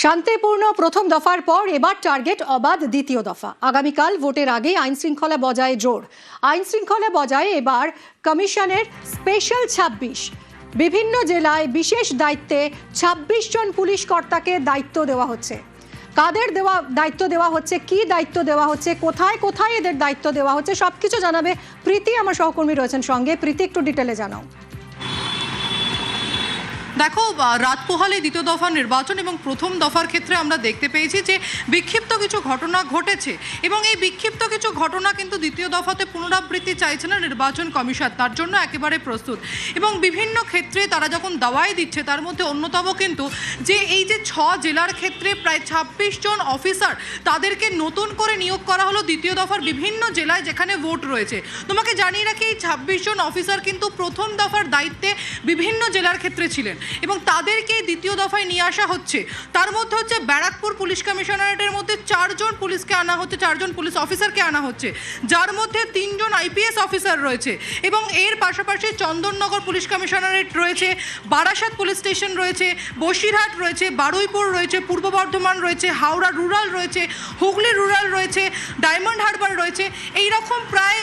শান্তিপূর্ণ প্রথম দফার পর এবার টার্গেট অবাধ দ্বিতীয় দফা। আগামীকাল ভোটের আগে আইন শৃঙ্খলা বজায় জোর। আইন শৃঙ্খলা বজায় এবার কমিশনের স্পেশাল ২৬। বিভিন্ন জেলায় বিশেষ দায়িত্বে ২৬ জন পুলিশ কর্তাকে দায়িত্ব দেওয়া হচ্ছে। কাদের দায়িত্ব দেওয়া হচ্ছে, কি দায়িত্ব দেওয়া হচ্ছে, কোথায় কোথায় এদের দায়িত্ব দেওয়া হচ্ছে, সবকিছু জানাবে প্রীতি। আমার সহকর্মী রয়েছেন সঙ্গে। প্রীতি, একটু ডিটেলে জানাও। দেখো, রাত পোহালে দ্বিতীয় দফার নির্বাচন এবং প্রথম দফার ক্ষেত্রে আমরা দেখতে পেয়েছি যে বিক্ষিপ্ত কিছু ঘটনা ঘটেছে এবং এই বিক্ষিপ্ত কিছু ঘটনা কিন্তু দ্বিতীয় দফাতে পুনরাবৃত্তি চাইছে না নির্বাচন কমিশন, তার জন্য একেবারে প্রস্তুত। এবং বিভিন্ন ক্ষেত্রে তারা যখন দাওয়াই দিচ্ছে, তার মধ্যে অন্যতম কিন্তু যে এই যে ৬ জেলার ক্ষেত্রে প্রায় ২৬ জন অফিসার তাদেরকে নতুন করে নিয়োগ করা হলো দ্বিতীয় দফার বিভিন্ন জেলায় যেখানে ভোট রয়েছে। তোমাকে জানিয়ে রাখি, এই ২৬ জন অফিসার কিন্তু প্রথম দফার দায়িত্বে বিভিন্ন জেলার ক্ষেত্রে ছিলেন এবং তাদেরকে দ্বিতীয় দফায় নিয়ে আসা হচ্ছে। তার মধ্যে হচ্ছে ব্যারাকপুর পুলিশ কমিশনারেটের মধ্যে ৪ জন পুলিশকে আনা হচ্ছে, ৪ জন পুলিশ অফিসারকে আনা হচ্ছে, যার মধ্যে ৩ জন আইপিএস অফিসার রয়েছে। এবং এর পাশাপাশি চন্দননগর পুলিশ কমিশনারেট রয়েছে, বারাসাত পুলিশ স্টেশন রয়েছে, বসিরহাট রয়েছে, বারুইপুর রয়েছে, পূর্ব বর্ধমান রয়েছে, হাওড়া রুরাল রয়েছে, হুগলি রুরাল রয়েছে, ডায়মন্ড হারবার রয়েছে। এইরকম প্রায়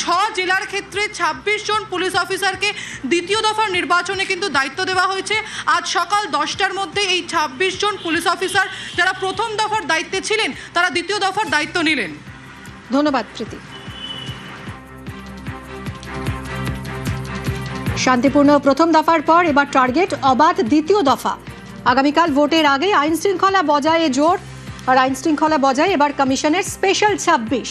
৬ জেলার ক্ষেত্রে ২৬ জন পুলিশ অফিসারকে দ্বিতীয় দফার নির্বাচনে কিন্তু দায়িত্ব দেওয়া হয়েছে। আজ সকাল 10টার মধ্যে এই ২৬ জন পুলিশ অফিসার যারা প্রথম দফার দায়িত্বে ছিলেন তারা দ্বিতীয় দফার দায়িত্ব নিলেন। ধন্যবাদ প্রীতি। শান্তিপূর্ণ প্রথম দফার পর এবার টার্গেট অবাধ দ্বিতীয় দফা। আগামীকাল ভোটের আগে আইন শৃঙ্খলা বজায় জোর, আর আইন শৃঙ্খলা বজায় এবার কমিশনের স্পেশাল ২৬।